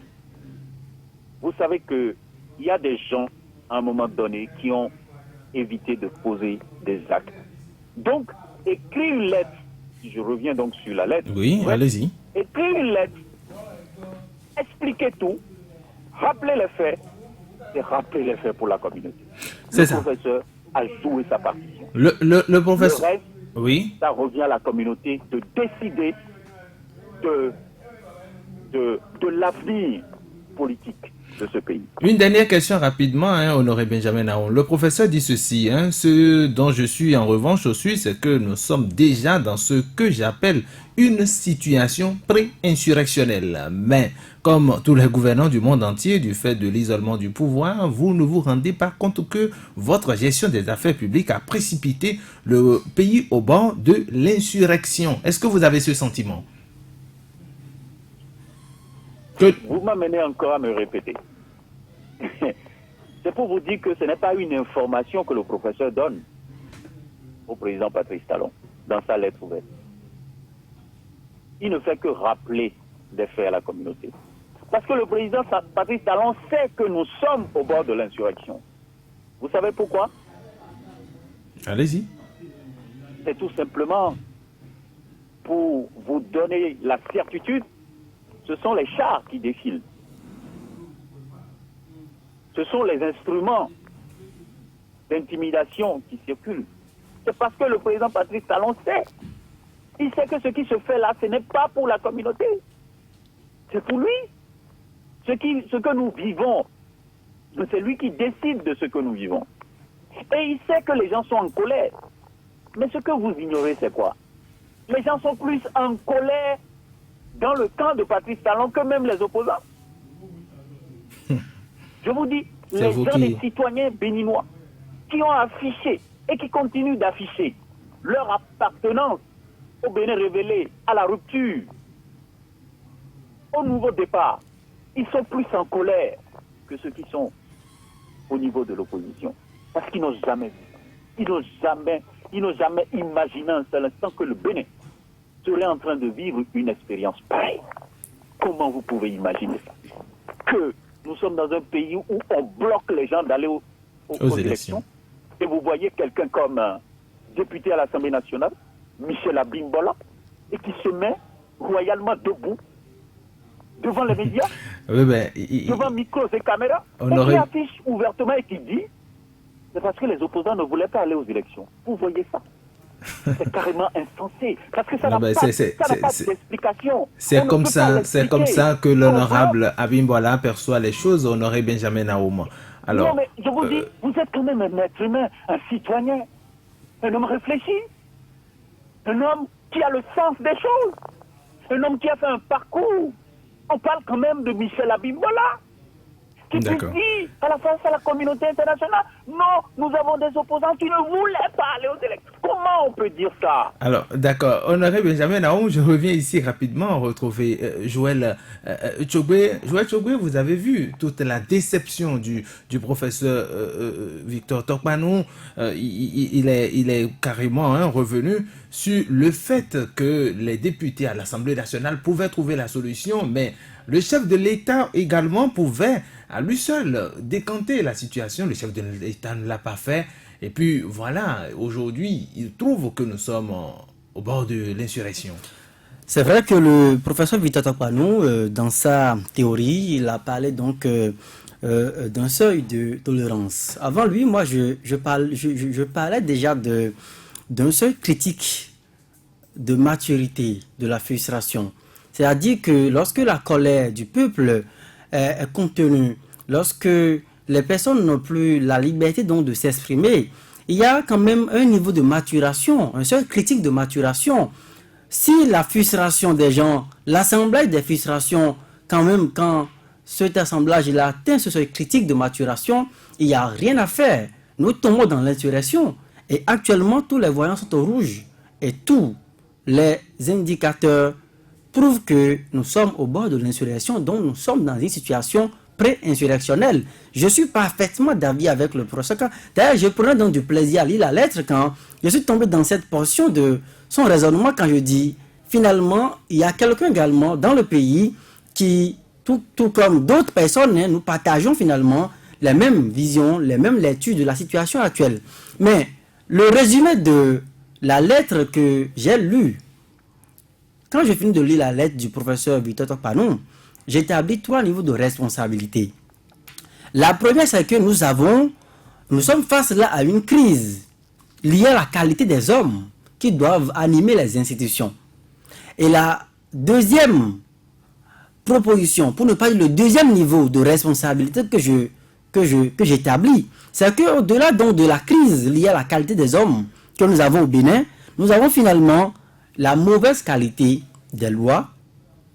vous savez qu'il y a des gens, à un moment donné, qui ont évité de poser des actes. Donc, écrire une lettre, si je reviens donc sur la lettre. Oui, allez-y. Écrire une lettre, expliquer tout, rappeler les faits, et rappeler les faits pour la communauté. C'est ça. Le professeur a joué sa partition. Le professeur... Le reste, oui. ça revient à la communauté de décider de l'avenir politique de ce pays. Une dernière question rapidement, Honoré Benjamin Naon. Le professeur dit ceci, ce dont je suis en revanche aussi, c'est que nous sommes déjà dans ce que j'appelle une situation pré-insurrectionnelle. Mais comme tous les gouvernants du monde entier, du fait de l'isolement du pouvoir, vous ne vous rendez pas compte que votre gestion des affaires publiques a précipité le pays au bord de l'insurrection. Est-ce que vous avez ce sentiment? Vous m'amenez encore à me répéter. C'est pour vous dire que ce n'est pas une information que le professeur donne au président Patrice Talon dans sa lettre ouverte. Il ne fait que rappeler des faits à la communauté. Parce que le président Patrice Talon sait que nous sommes au bord de l'insurrection. Vous savez pourquoi? Allez-y. C'est tout simplement pour vous donner la certitude. Ce sont les chars qui défilent. Ce sont les instruments d'intimidation qui circulent. C'est parce que le président Patrice Talon sait. Il sait que ce qui se fait là, ce n'est pas pour la communauté. C'est pour lui. Ce que nous vivons, c'est lui qui décide de ce que nous vivons. Et il sait que les gens sont en colère. Mais ce que vous ignorez, c'est quoi? Les gens sont plus en colère dans le camp de Patrice Talon que même les opposants. Je vous dis, les gens, les citoyens béninois qui ont affiché et qui continuent d'afficher leur appartenance au Bénin révélé, à la rupture, au nouveau départ, ils sont plus en colère que ceux qui sont au niveau de l'opposition. Parce qu'ils n'ont jamais vu, ils n'ont jamais imaginé un seul instant que le Bénin serait en train de vivre une expérience pareille. Comment vous pouvez imaginer ça? Que nous sommes dans un pays où on bloque les gens d'aller aux élections. Et vous voyez quelqu'un comme député à l'Assemblée nationale, Michel Abimbola, et qui se met royalement debout devant les médias, devant micros et caméras, qui affiche ouvertement et qui dit c'est parce que les opposants ne voulaient pas aller aux élections. Vous voyez ça? C'est carrément insensé. Parce que ça n'a pas d'explication. C'est comme ça que l'honorable Abimbola perçoit les choses, honoré Benjamin Naouma. Alors, non, mais je vous dis, vous êtes quand même un être humain, un citoyen, un homme réfléchi, un homme qui a le sens des choses, un homme qui a fait un parcours. On parle quand même de Michel Abimbola, qui dit à la face à la communauté internationale, non, nous avons des opposants qui ne voulaient pas aller aux élections. Comment on peut dire ça? Alors, d'accord. Honoré Benjamin Naoum, je reviens ici rapidement retrouver Joël Tchogbe. Joël Tchogbe, vous avez vu toute la déception du professeur Victor Tokpanou. Il est carrément revenu sur le fait que les députés à l'Assemblée nationale pouvaient trouver la solution, mais le chef de l'État également pouvait à lui seul décanter la situation. Le chef de l'État ne l'a pas fait. Et puis voilà, aujourd'hui, il trouve que nous sommes au bord de l'insurrection. C'est vrai que le professeur Victor Tokpanou, dans sa théorie, il a parlé donc d'un seuil de tolérance. Avant lui, moi, je parlais déjà d'un seuil critique de maturité de la frustration. C'est-à-dire que lorsque la colère du peuple est contenue, lorsque les personnes n'ont plus la liberté donc de s'exprimer, il y a quand même un niveau de maturation, un seuil critique de maturation. Si la frustration des gens, l'assemblage des frustrations, quand même, quand cet assemblage il a atteint ce seuil critique de maturation, il n'y a rien à faire. Nous tombons dans l'insurrection. Et actuellement, tous les voyants sont au rouge. Et tous les indicateurs prouvent que nous sommes au bord de l'insurrection, donc nous sommes dans une situation pré-insurrectionnelle. Je suis parfaitement d'avis avec le professeur. D'ailleurs, je prenais donc du plaisir à lire la lettre quand je suis tombé dans cette portion de son raisonnement quand je dis, finalement, il y a quelqu'un également dans le pays qui, tout comme d'autres personnes, nous partageons finalement les mêmes visions, les mêmes lectures de la situation actuelle. Mais le résumé de la lettre que j'ai lue, quand j'ai fini de lire la lettre du professeur Victor Tokpanou, j'établis 3 niveaux de responsabilité. La première, c'est que nous sommes face là à une crise liée à la qualité des hommes qui doivent animer les institutions. Et la deuxième proposition, pour ne pas dire le deuxième niveau de responsabilité que j'établis, c'est qu'au-delà donc de la crise liée à la qualité des hommes que nous avons au Bénin, nous avons finalement la mauvaise qualité des lois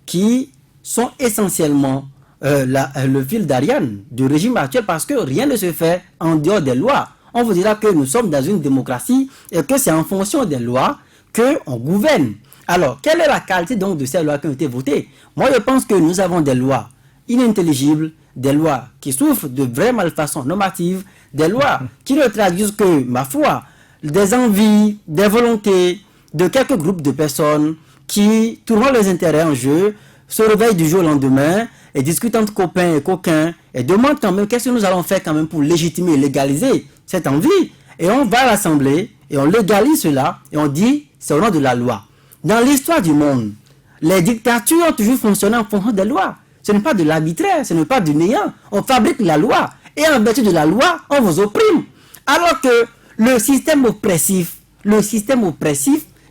qui sont essentiellement le fil d'Ariane du régime actuel, parce que rien ne se fait en dehors des lois. On vous dira que nous sommes dans une démocratie et que c'est en fonction des lois qu'on gouverne. Alors, quelle est la qualité donc de ces lois qui ont été votées? Moi, je pense que nous avons des lois inintelligibles, des lois qui souffrent de vraies malfaçons normatives, des lois qui ne traduisent que, ma foi, des envies, des volontés de quelques groupes de personnes qui, tournant les intérêts en jeu, se réveillent du jour au lendemain et discutent entre copains et coquins et demandent quand même qu'est-ce que nous allons faire quand même pour légitimer et légaliser cette envie. Et on va à l'Assemblée et on légalise cela et on dit c'est au nom de la loi. Dans l'histoire du monde, les dictatures ont toujours fonctionné en fonction des lois. Ce n'est pas de l'arbitraire, ce n'est pas du néant. On fabrique la loi et en vertu de la loi, on vous opprime. Alors que le système oppressif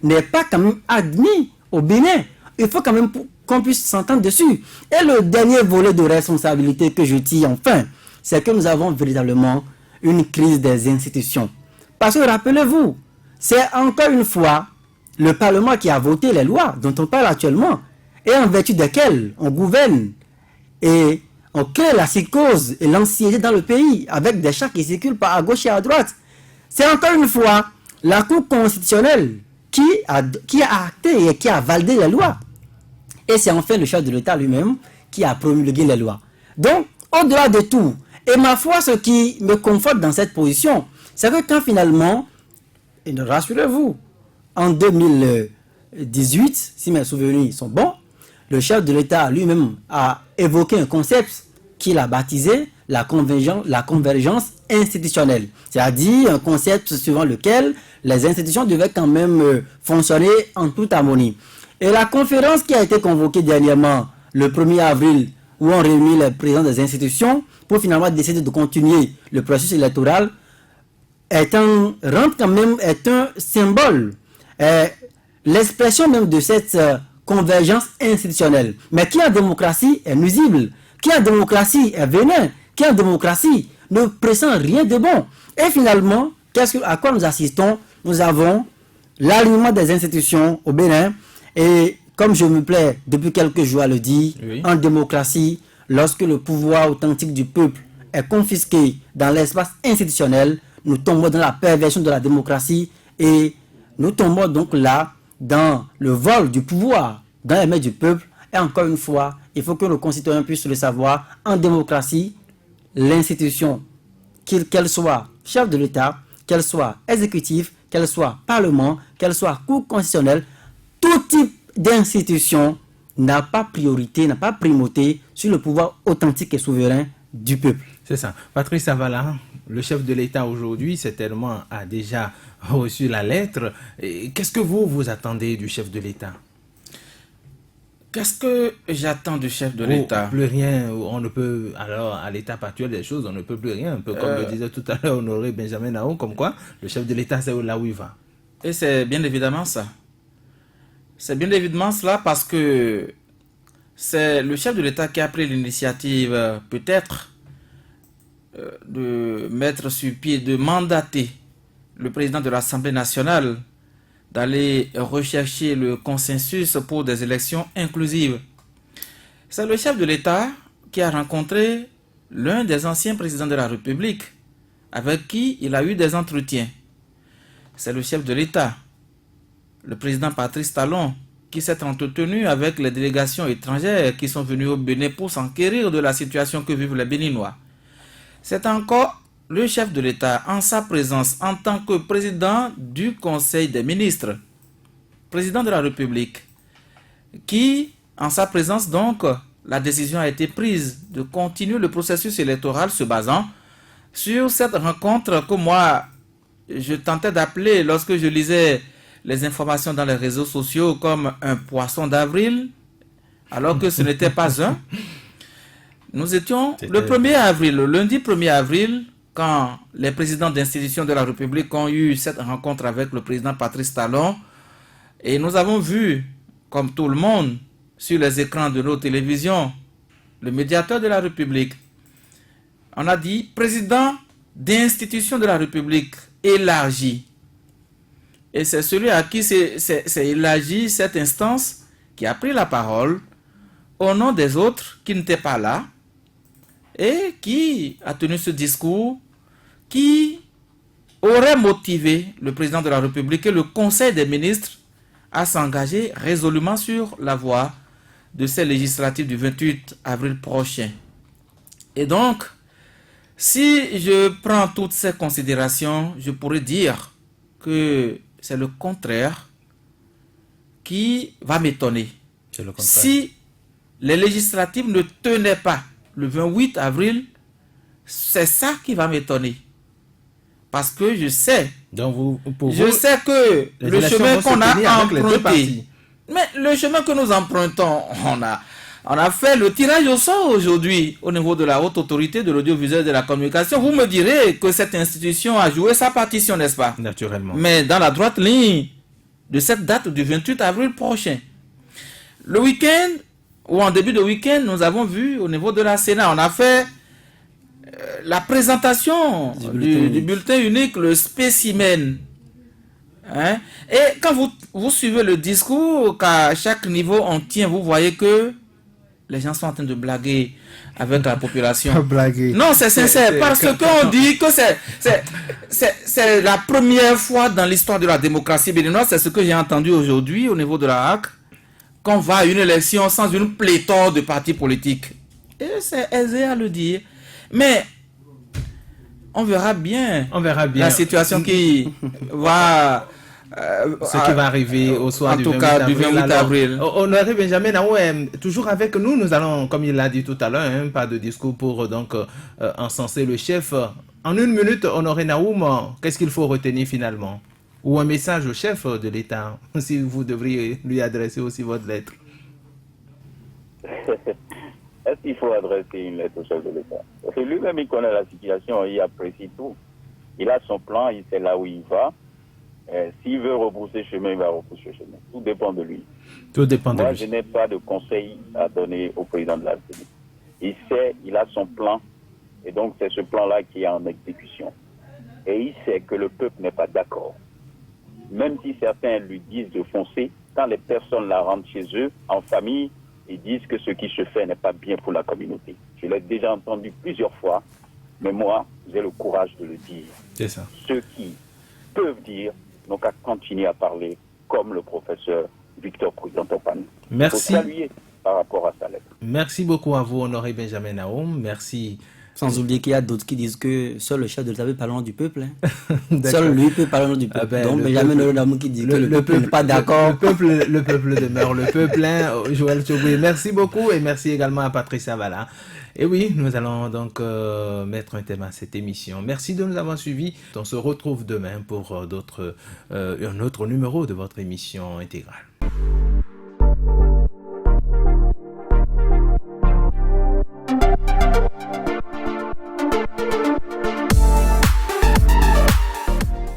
n'est pas quand même admis au Bénin. Il faut quand même qu'on puisse s'entendre dessus. Et le dernier volet de responsabilité que je tire enfin, c'est que nous avons véritablement une crise des institutions. Parce que rappelez-vous, c'est encore une fois le Parlement qui a voté les lois dont on parle actuellement et en vertu desquelles on gouverne et on crée la psychose et l'anxiété dans le pays avec des chats qui circulent par à gauche et à droite. c'est encore une fois la Cour constitutionnelle qui a acté et qui a validé les lois. Et c'est enfin le chef de l'État lui-même qui a promulgué les lois. Donc, au-delà de tout, et ma foi, ce qui me conforte dans cette position, c'est que quand finalement, et rassurez-vous, en 2018, si mes souvenirs sont bons, le chef de l'État lui-même a évoqué un concept qu'il a baptisé la convergence institutionnelle. C'est-à-dire un concept suivant lequel les institutions devaient quand même fonctionner en toute harmonie. Et la conférence qui a été convoquée dernièrement, le 1er avril, où on réunit les présidents des institutions pour finalement décider de continuer le processus électoral, est un symbole, l'expression même de cette convergence institutionnelle. Mais qui en démocratie est nuisible, qui en démocratie est vénin, qui en démocratie ne pressent rien de bon. Et finalement, à quoi nous assistons? Nous avons l'alignement des institutions au Bénin. Et comme je me plais depuis quelques jours à le dire, oui, en démocratie, lorsque le pouvoir authentique du peuple est confisqué dans l'espace institutionnel, nous tombons dans la perversion de la démocratie et nous tombons donc là dans le vol du pouvoir dans les mains du peuple. Et encore une fois, il faut que nos concitoyens puissent le savoir, en démocratie, l'institution, qu'elle soit chef de l'État, qu'elle soit exécutif, qu'elle soit parlement, qu'elle soit cour constitutionnelle, tout type d'institution n'a pas priorité, n'a pas primauté sur le pouvoir authentique et souverain du peuple. C'est ça. Patrice Avala, le chef de l'État aujourd'hui, certainement a déjà reçu la lettre. Qu'est-ce que vous attendez du chef de l'État? Qu'est-ce que j'attends du chef de l'État? Plus rien, on ne peut, alors à l'étape actuelle des choses, on ne peut plus rien, un peu comme le disait tout à l'heure Honoré Benjamin Nahon, comme quoi le chef de l'État, c'est là où il va. Et c'est bien évidemment ça. C'est bien évidemment cela parce que c'est le chef de l'État qui a pris l'initiative, peut-être, de mettre sur pied, de mandater le président de l'Assemblée nationale d'aller rechercher le consensus pour des élections inclusives. C'est le chef de l'État qui a rencontré l'un des anciens présidents de la République avec qui il a eu des entretiens. C'est le chef de l'État, le président Patrice Talon, qui s'est entretenu avec les délégations étrangères qui sont venues au Bénin pour s'enquérir de la situation que vivent les Béninois. C'est encore le chef de l'État, en sa présence, en tant que président du Conseil des ministres, président de la République, qui, en sa présence donc, la décision a été prise de continuer le processus électoral se basant sur cette rencontre que moi, je tentais d'appeler, lorsque je lisais les informations dans les réseaux sociaux, comme un poisson d'avril, alors que ce n'était pas un. Nous étions le 1er avril, le lundi 1er avril, quand les présidents d'institutions de la République ont eu cette rencontre avec le président Patrice Talon, et nous avons vu, comme tout le monde, sur les écrans de nos télévisions, le médiateur de la République. On a dit président d'institutions de la République élargi. Et c'est celui à qui c'est élargi cette instance qui a pris la parole au nom des autres qui n'étaient pas là et qui a tenu ce discours qui aurait motivé le président de la République et le Conseil des ministres à s'engager résolument sur la voie de ces législatives du 28 avril prochain. Et donc, si je prends toutes ces considérations, je pourrais dire que c'est le contraire qui va m'étonner. Si les législatives ne tenaient pas le 28 avril, c'est ça qui va m'étonner. Parce que je sais, sais que le chemin qu'on a emprunté, mais le chemin que nous empruntons, on a fait le tirage au sort aujourd'hui au niveau de la haute autorité de l'audiovisuel et de la communication. Vous me direz que cette institution a joué sa partition, n'est-ce pas? Naturellement. Mais dans la droite ligne de cette date du 28 avril prochain. Le week-end, ou en début de week-end, nous avons vu au niveau de la Sénat, on a fait la présentation du bulletin unique, le spécimen. Hein? Et quand vous suivez le discours qu'à chaque niveau on tient, vous voyez que les gens sont en train de blaguer avec la population. Blaguer. Non, c'est sincère, parce qu'on dit que c'est la première fois dans l'histoire de la démocratie béninoise, c'est ce que j'ai entendu aujourd'hui au niveau de la HAC, qu'on va à une élection sans une pléthore de partis politiques. Et c'est aisé à le dire. Mais on verra bien, la situation qui va... ce qui va arriver au soir du 28 avril. Honoré Benjamin Naoum, toujours avec nous, nous allons, comme il l'a dit tout à l'heure, pas de discours pour donc encenser le chef. En une minute, Honoré Naoum, qu'est-ce qu'il faut retenir finalement? Ou un message au chef de l'État, si vous devriez lui adresser aussi votre lettre. Est-ce qu'il faut adresser une lettre au chef de l'État? Parce que lui-même, il connaît la situation, il apprécie tout. Il a son plan, il sait là où il va. S'il veut repousser chemin, il va repousser chemin. Tout dépend de lui. Tout dépend de lui. Moi, je n'ai pas de conseil à donner au président de la République. Il sait, il a son plan, et donc c'est ce plan-là qui est en exécution. Et il sait que le peuple n'est pas d'accord. Même si certains lui disent de foncer, quand les personnes la rentrent chez eux, en famille, ils disent que ce qui se fait n'est pas bien pour la communauté. Je l'ai déjà entendu plusieurs fois, mais moi, j'ai le courage de le dire. C'est ça. Ceux qui peuvent dire n'ont qu'à continuer à parler comme le professeur Victor Prudent-Topane. Merci. Il faut saluer par rapport à sa lettre. Merci beaucoup à vous, Honoré Benjamin Naoum. Merci. Sans oublier qu'il y a d'autres qui disent que seul le chef de l'État peut parler au nom du peuple. Seul lui peut parler au nom du peuple. Donc Benjamin Naoum qui dit que le peuple n'est pas d'accord. Le peuple demeure le peuple. Joël Tchoboué, merci beaucoup et merci également à Patrice Avala. Et oui, nous allons donc mettre un thème à cette émission. Merci de nous avoir suivis. On se retrouve demain pour un autre numéro de votre émission intégrale.